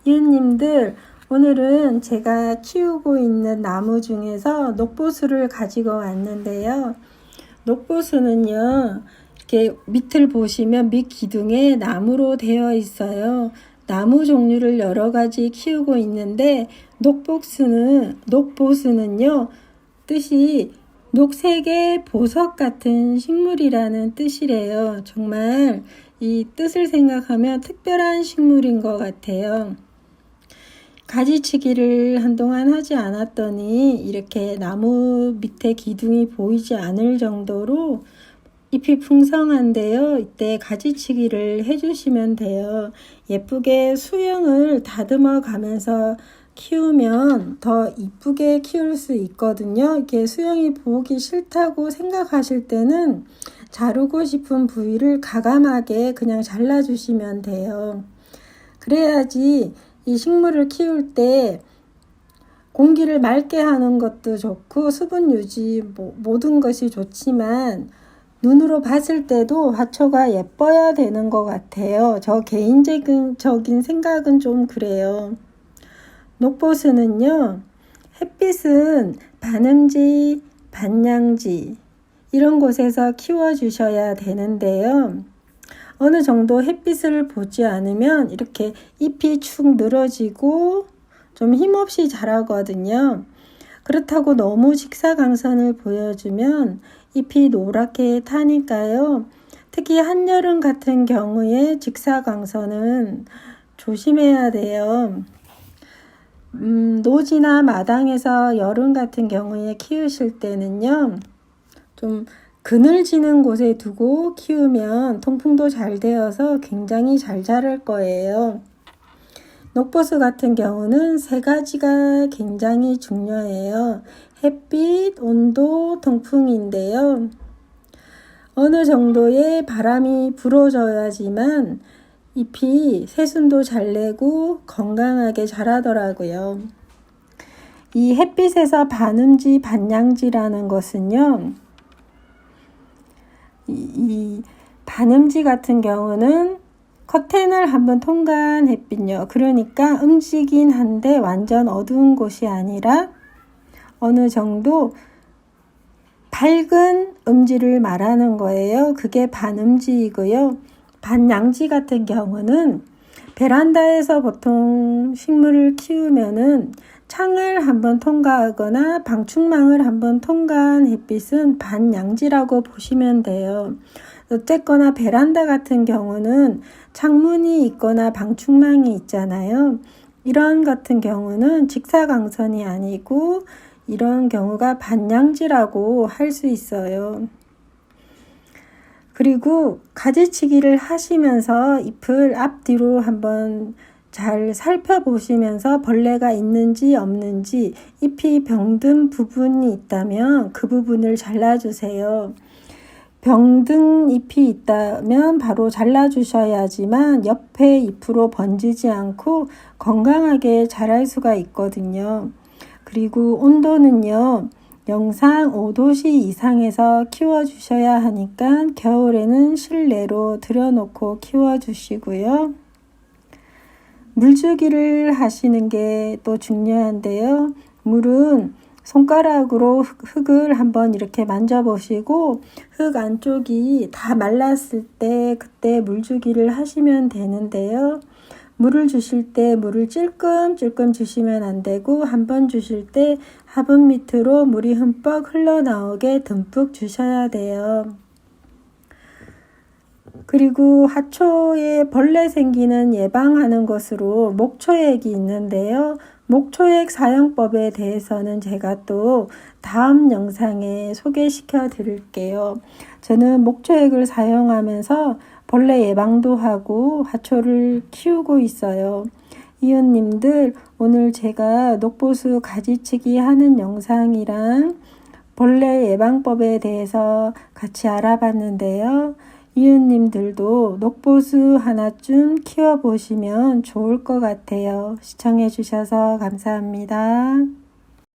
이웃님들, 오늘은 제가 키우고 있는 나무 중에서 녹보수를 가지고 왔는데요. 녹보수는요, 이렇게 밑을 보시면 밑 기둥에 나무로 되어 있어요. 나무 종류를 여러 가지 키우고 있는데 녹보수는요, 뜻이 녹색의 보석 같은 식물이라는 뜻이래요. 정말 이 뜻을 생각하면 특별한 식물인 것 같아요. 가지치기를 한동안 하지 않았더니 이렇게 나무 밑에 기둥이 보이지 않을 정도로 잎이 풍성한데요. 이때 가지치기를 해주시면 돼요. 예쁘게 수영을 다듬어 가면서 키우면 더 이쁘게 키울 수 있거든요. 이렇게 수영이 보기 싫다고 생각하실 때는 자르고 싶은 부위를 가감하게 그냥 잘라주시면 돼요. 그래야지 이 식물을 키울 때 공기를 맑게 하는 것도 좋고 수분 유지 모든 것이 좋지만 눈으로 봤을 때도 화초가 예뻐야 되는 것 같아요. 저 개인적인 생각은 좀 그래요. 녹보수는요, 햇빛은 반음지, 반양지 이런 곳에서 키워주셔야 되는데요. 어느 정도 햇빛을 보지 않으면 이렇게 잎이 축 늘어지고 좀 힘없이 자라거든요. 그렇다고 너무 직사광선을 보여주면 잎이 노랗게 타니까요. 특히 한여름 같은 경우에 직사광선은 조심해야 돼요. 노지나 마당에서 여름 같은 경우에 키우실 때는요, 좀 그늘지는 곳에 두고 키우면 통풍도 잘 되어서 굉장히 잘 자랄 거예요. 녹보수 같은 경우는 세 가지가 굉장히 중요해요. 햇빛, 온도, 통풍인데요. 어느 정도의 바람이 불어줘야지만 잎이 새순도 잘 내고 건강하게 자라더라고요. 이 햇빛에서 반음지, 반양지라는 것은요, 이 반음지 같은 경우는 커튼을 한번 통과한 햇빛요. 그러니까 음지긴 한데 완전 어두운 곳이 아니라 어느 정도 밝은 음지를 말하는 거예요. 그게 반음지이고요. 반양지 같은 경우는 베란다에서 보통 식물을 키우면은 창을 한번 통과하거나 방충망을 한번 통과한 햇빛은 반양지라고 보시면 돼요. 어쨌거나 베란다 같은 경우는 창문이 있거나 방충망이 있잖아요. 이런 같은 경우는 직사광선이 아니고 이런 경우가 반양지라고 할 수 있어요. 그리고 가지치기를 하시면서 잎을 앞뒤로 한번 잘 살펴보시면서 벌레가 있는지 없는지, 잎이 병든 부분이 있다면 그 부분을 잘라주세요. 병든 잎이 있다면 바로 잘라주셔야지만 옆에 잎으로 번지지 않고 건강하게 자랄 수가 있거든요. 그리고 온도는요, 영상 5도씨 이상에서 키워주셔야 하니까 겨울에는 실내로 들여놓고 키워주시고요. 물주기를 하시는 게 또 중요한데요. 물은 손가락으로 흙을 한번 이렇게 만져보시고 흙 안쪽이 다 말랐을 때 그때 물주기를 하시면 되는데요. 물을 주실 때 물을 찔끔찔끔 주시면 안 되고 한번 주실 때 화분 밑으로 물이 흠뻑 흘러나오게 듬뿍 주셔야 돼요. 그리고 하초에 벌레 생기는 예방하는 것으로 목초액이 있는데요. 목초액 사용법에 대해서는 제가 또 다음 영상에 소개시켜 드릴게요. 저는 목초액을 사용하면서 벌레 예방도 하고 하초를 키우고 있어요. 이웃님들, 오늘 제가 녹보수 가지치기 하는 영상이랑 벌레 예방법에 대해서 같이 알아봤는데요. 이웃님들도 녹보수 하나쯤 키워보시면 좋을 것 같아요. 시청해 주셔서 감사합니다.